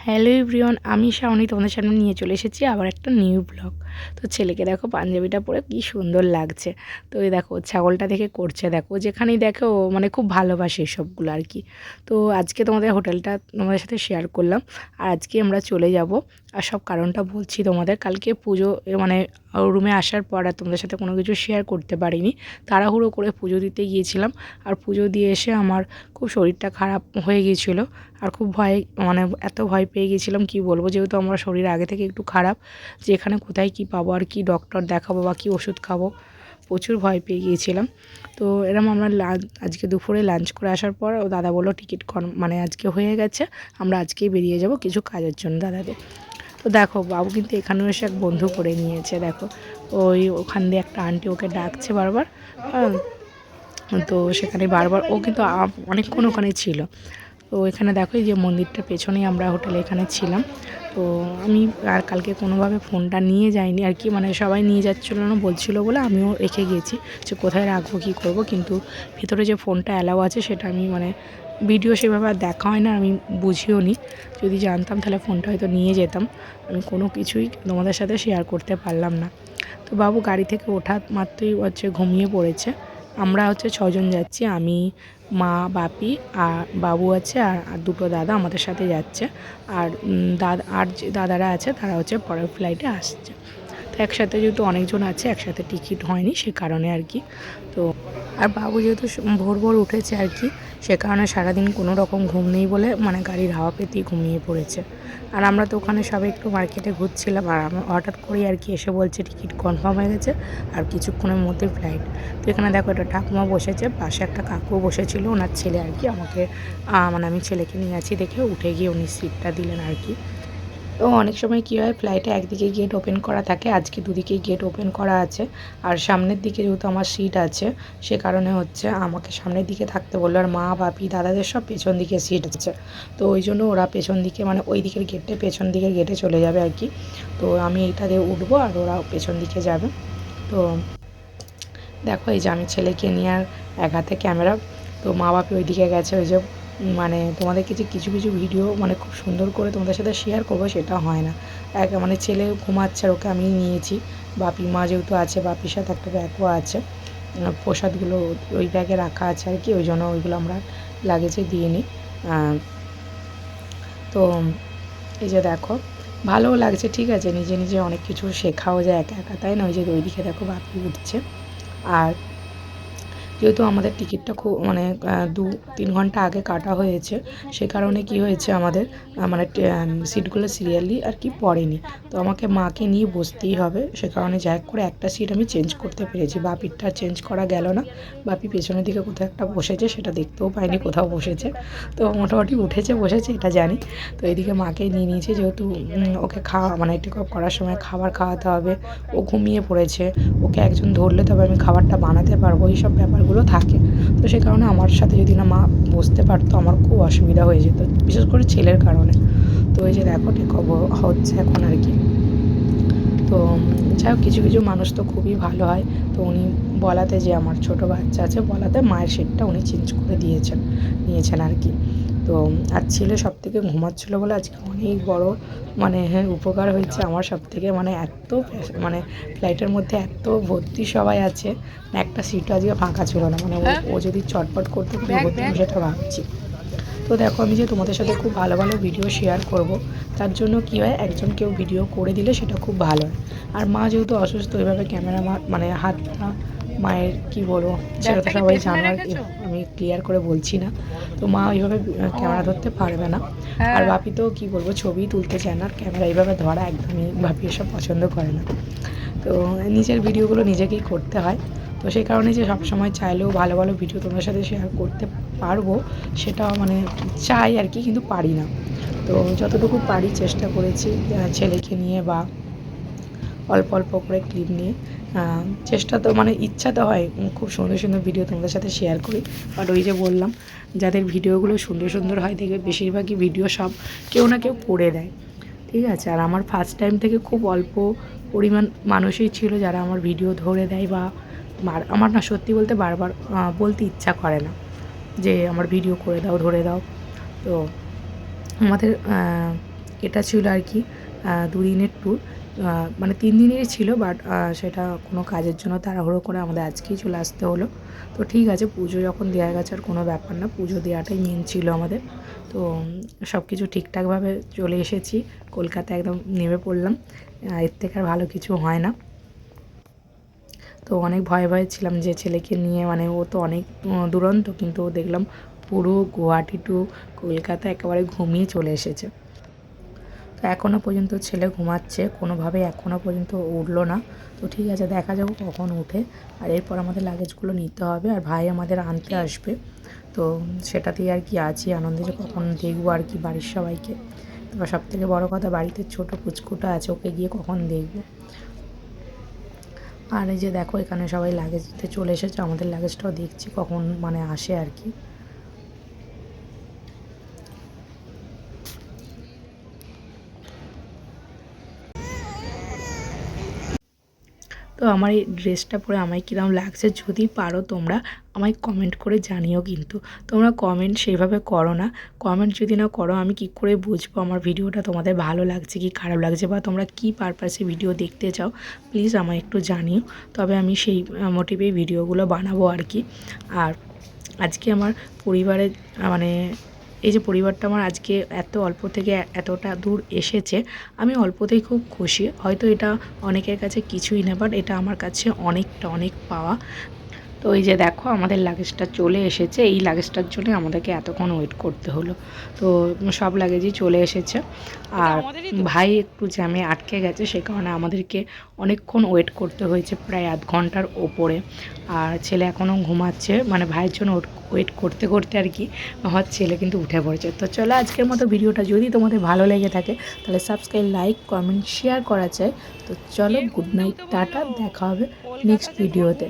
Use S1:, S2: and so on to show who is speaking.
S1: Hello everyone, আমি শাওনি তোমাদের সামনে নিয়ে চলে এসেছি আবার একটা নিউ ব্লগ। তো ছেলেকে দেখো পাঞ্জাবিটা পরে কি সুন্দর লাগছে। তো এই দেখো ছাগলটা দেখে করছে, দেখো যেখানেই দেখো ও মানে খুব ভালোবাসে এসবগুলো আর কি। তো আজকে তোমাদের হোটেলটা তোমাদের সাথে শেয়ার করলাম। আর আজকে আমরা চলে যাব, আর সব কারণটা বলছি তোমাদের। কালকে পুজো মানে রুমে আসার পর আর তোমাদের সাথে কোনো কিছু শেয়ার করতে পারিনি, তাড়াহুড়ো করে পুজো দিতে গিয়েছিলাম। আর পুজো দিয়ে এসে আমার খুব শরীরটা খারাপ হয়ে গিয়েছিলো, আর খুব ভয় মানে এত ভয় পেয়ে গেছিলাম কি বলবো, যেহেতু আমার শরীর আগে থেকে একটু খারাপ, যে এখানে কোথায় কি পাবো আর কি ডক্টর দেখাবো বা কী ওষুধ খাবো, প্রচুর ভয় পেয়ে গিয়েছিলাম। তো এরম আমরা আজকে দুপুরে লাঞ্চ করে আসার পর ও দাদা বললো টিকিট মানে আজকে হয়ে গেছে, আমরা আজকেই বেরিয়ে যাব কিছু কাজের জন্য দাদাকে। তো দেখো বাবু কিন্তু এখানেও এসে এক বন্ধু করে নিয়েছে, দেখো ওই ওখান দিয়ে একটা আন্টি ওকে ডাকছে বারবার। হ্যাঁ, তো সেখানে বারবার ও কিন্তু অনেকক্ষণ ওখানে ছিল। তো এখানে দেখো এই যে মন্দিরটার পেছনেই আমরা হোটেলে এখানে ছিলাম। তো আমি আর কালকে কোনোভাবে ফোনটা নিয়ে যাইনি আর কি, মানে সবাই নিয়ে যাচ্ছিলো না বলছিল বলে আমিও রেখে গেছি যে কোথায় রাখবো কী করবো, কিন্তু ভিতরে যে ফোনটা অ্যালাউ আছে সেটা আমি মানে ভিডিও সেভাবে আর দেখা হয় না, আমি বুঝিও নি। যদি জানতাম তাহলে ফোনটা হয়তো নিয়ে যেতাম, আমি কোনো কিছুই তোমাদের সাথে শেয়ার করতে পারলাম না। তো বাবু গাড়ি থেকে ওঠা মাত্রই হচ্ছে ঘুমিয়ে পড়েছে। আমরা হচ্ছে 6 জন যাচ্ছি, আমি, মা, বাপি আর বাবু আছে, আর দুটো দাদা আমাদের সাথে যাচ্ছে। আর দাদা আর যে দাদারা আছে তারা হচ্ছে পরের ফ্লাইটে আসছে। তো একসাথে যেহেতু অনেকজন আছে, একসাথে টিকিট হয়নি সে কারণে আর কি। তো আর বাবু যেহেতু ভোর ভোর উঠেছে আর কি, সে কারণে সারাদিন কোনো রকম ঘুম নেই বলে মানে গাড়ির হাওয়া পেতেই ঘুমিয়ে পড়েছে। আর আমরা তো ওখানে সবাই একটু মার্কেটে ঘুরছিলাম, আর আমার হঠাৎ করেই আর কি এসে বলছে টিকিট কনফার্ম হয়ে গেছে আর কিছুক্ষণের মধ্যে ফ্লাইট। তো এখানে দেখো একটা ঠাকুমা বসেছে, পাশে একটা কাকু বসেছিল, ওনার ছেলে আর কি আমাকে মানে আমি ছেলেকে নিয়ে আছি দেখে উঠে গিয়ে উনি সিটটা দিলেন আর কি। তো অনেক সময় কী হয়, ফ্লাইটে একদিকে গেট ওপেন করা থাকে, আজকে দুদিকেই গেট ওপেন করা আছে। আর সামনের দিকে যেহেতু আমার সিট আছে, সে কারণে হচ্ছে আমাকে সামনের দিকে থাকতে বললো, আর মা, বাপি, দাদাদের সব পেছন দিকে সিট আছে। তো ওই জন্য ওরা পেছন দিকে মানে ওই দিকের গেটে পেছন দিকের গেটে চলে যাবে আর কি। তো আমি এইটা দিয়ে উঠবো আর ওরা পেছন দিকে যাবে। তো দেখো এই যে আমি ছেলেকে নিয়ে আর এক হাতে ক্যামেরা, তো মা বাপি ওইদিকে গেছে। ওই যে মানে তোমাদেরকে যে কিছু কিছু ভিডিও মানে খুব সুন্দর করে তোমাদের সাথে শেয়ার করবো সেটা হয় না। মানে ছেলে ঘুমাচ্ছে আর ওকে আমি নিয়েছি, বাপি মা যেহেতু আছে, বাপির সাথে একটা ব্যাগও আছে, প্রসাদগুলো ওই ব্যাগে রাখা আছে আর কি, ওই জন্য ওইগুলো আমরা লাগেজে দিয়ে নিই। তো এই যে দেখো ভালোও লাগছে, ঠিক আছে, নিজে নিজে অনেক কিছু শেখাও যায় একা একা, তাই না? ওই যে ওইদিকে দেখো বাপি উঠছে। আর যেহেতু আমাদের টিকিটটা খুব মানে 2-3 ঘন্টা আগে কাটা হয়েছে, সে কারণে কি হয়েছে আমাদের মানে সিটগুলো সিরিয়ালি আর কি পড়েনি। তো আমাকে মাকে নিয়ে বসতেই হবে, সে কারণে যাই হোক করে একটা সিট আমি চেঞ্জ করতে পেরেছি, বাপিরটা চেঞ্জ করা গেল না। বাপি পেছনের দিকে কোথাও একটা বসেছে, সেটা দেখতেও পাইনি কোথাও বসেছে। তো মোটামুটি উঠেছে বসেছে এটা জানি। তো এদিকে মাকে নিয়ে নিয়েছি, যেহেতু ওকে খাওয়া মানে টেক অফ করার সময় খাবার খাওয়াতে হবে, ও ঘুমিয়ে পড়েছে, ওকে একজন ধরলে তবে আমি খাবারটা বানাতে পারবো, এইসব ব্যাপারগুলো থাকে। তো সে কারণে আমার সাথে যদি না মা বসতে পারতো আমার খুব অসুবিধা হয়ে যেত, বিশেষ করে ছেলের কারণে। তো এই যে দেখো টেক অফ হচ্ছে এখন আর কি। তো যাই হোক কিছু কিছু মানুষ তো খুবই ভালো হয়। তো উনি বলাতে, যে আমার ছোটো বাচ্চা আছে বলাতে মায়ের সিটটা উনি চেঞ্জ করে নিয়েছেন আর কি। তো আর ছেলে সবথেকে ঘুমাচ্ছিলো বলে আজকে অনেক বড় মানে হ্যাঁ উপকার হয়েছে আমার সবথেকে, মানে এত মানে ফ্লাইটের মধ্যে এত ভর্তি সবাই আছে, একটা সিটও আজকে ফাঁকা ছিল না, মানে ও যদি চটপট করতে কী হতো আমি সেটা ভাবছি। তো দেখো আমি যে তোমাদের সাথে খুব ভালো ভালো ভিডিও শেয়ার করব, তার জন্য কী হয়, একজন কেউ ভিডিও করে দিলে সেটা খুব ভালো হয়। আর মা যেহেতু অসুস্থ, ওইভাবে ক্যামেরা মানে হাতটা মায়ের কী বলবো, সেটা তো সবাই জানো আর কি, আমি ক্লিয়ার করে বলছি না। তো মা ওইভাবে ক্যামেরা ধরতে পারবে না। আর বাপি তো কী বলবো, ছবি তুলতে চায় না, আর ক্যামেরা এইভাবে ধরা একদমই বাপি এসব পছন্দ করে না। তো নিজের ভিডিওগুলো নিজেকেই করতে হয়। তো সেই কারণে যে সবসময় চাইলেও ভালো ভালো ভিডিও তোমার সাথে শেয়ার করতে পারবো, সেটা মানে চাই আর কি, কিন্তু পারি না। তো যতটুকু পারি চেষ্টা করেছি ছেলেকে নিয়ে বা অল্প অল্প করে ক্লিপ নিয়ে, চেষ্টা তো মানে ইচ্ছা তো হয় খুব সুন্দর সুন্দর ভিডিও তোমাদের সাথে শেয়ার করি। বাট ওই যে বললাম, যাদের ভিডিওগুলো সুন্দর সুন্দর হয় দেখবে বেশিরভাগই ভিডিও সব কেউ না কেউ করে দেয়, ঠিক আছে? আর আমার ফার্স্ট টাইম থেকে খুব অল্প পরিমাণ মানুষই ছিল যারা আমার ভিডিও ধরে দেয়, বা আমার না সত্যি বলতে বারবার বলতে ইচ্ছা করে না যে আমার ভিডিও করে দাও, ধরে দাও। তো আমাদের এটা ছিল আর কি 2 দিনের ট্যুর, মানে 3 দিনেরই ছিল, বাট সেটা কোনো কাজের জন্য তাড়াহুড়ো করে আমাদের আজকেই চলে আসতে হলো। তো ঠিক আছে, পুজো যখন দেওয়া গেছে আর কোনো ব্যাপার না, পুজো দেওয়াটাই মেন ছিল আমাদের। তো সব কিছু ঠিকঠাকভাবে চলে এসেছি, কলকাতায় একদম নেমে পড়লাম। এর থেকে আর ভালো কিছু হয় না। তো অনেক ভয়ে ভয়ে ছিলাম যে ছেলেকে নিয়ে, মানে ও তো অনেক দুরন্ত, কিন্তু দেখলাম পুরো গুয়াহাটি টু কলকাতা একেবারে ঘুমিয়ে চলে এসেছে। তো এখনও পর্যন্ত ছেলে ঘুমাচ্ছে, কোনোভাবে এখনও পর্যন্ত উঠলো না। তো ঠিক আছে, দেখা যাক কখন উঠে। আর এরপর আমাদের লাগেজগুলো নিতে হবে, আর ভাই আমাদের আনতে আসবে। তো সেটাতেই আর কি আছি আনন্দে, যে কখন দেখবো আর কি বাড়ির সবাইকে। তো সবথেকে বড় কথা, বাড়িতে ছোট পুচকুটা আছে, ওকে গিয়ে কখন দেখবো। আর এই যে দেখো, এখানে সবাই লাগেজ দিতে চলে এসেছে, আমাদের লাগেজটাও দেখছি কখন মানে আসে আর কি। তো আমার এই ড্রেসটা পরে আমায় কীরকম লাগছে, যদি পারো তোমরা আমায় কমেন্ট করে জানিও। কিন্তু তোমরা কমেন্ট সেইভাবে করো না, কমেন্ট যদি না করো আমি কি করে বুঝবো আমার ভিডিওটা তোমাদের ভালো লাগছে কি খারাপ লাগছে, বা তোমরা কী পারপাসে ভিডিও দেখতে চাও প্লিজ আমায় একটু জানিও। তবে আমি সেই মোটিভেই ভিডিওগুলো বানাবো আর কি। আর আজকে আমার পরিবারের মানে এই যে পরিবারটা আমার আজকে এত অল্প থেকে এতটা দূর এসেছে, আমি অল্পতেই খুব খুশি। হয়তো এটা অনেকের কাছে কিছুই না, বাট এটা আমার কাছে অনেক পাওয়া। তো এই যে দেখো, আমাদের লাগেজটা চলে এসেছে, এই লাগেজটার জন্য আমাদেরকে এতক্ষণ ওয়েট করতে হলো। তো সব লাগেজই চলে এসেছে, আর ভাই একটু জ্যামে আটকে গেছে, সে কারণে আমাদেরকে অনেকক্ষণ ওয়েট করতে হয়েছে, প্রায় আধ ঘন্টার ওপরে। আর ছেলে এখনও ঘুমাচ্ছে, মানে ভাইয়ের জন্য ওয়েট করতে করতে আর কি আমার ছেলে কিন্তু উঠে পড়েছে। তো চলো, আজকের মতো ভিডিওটা যদি তোমাদের ভালো লেগে থাকে তাহলে সাবস্ক্রাইব, লাইক, কমেন্ট, শেয়ার করা চাই। তো চলো, গুড নাইট, টাটা, দেখা হবে নেক্সট ভিডিওতে।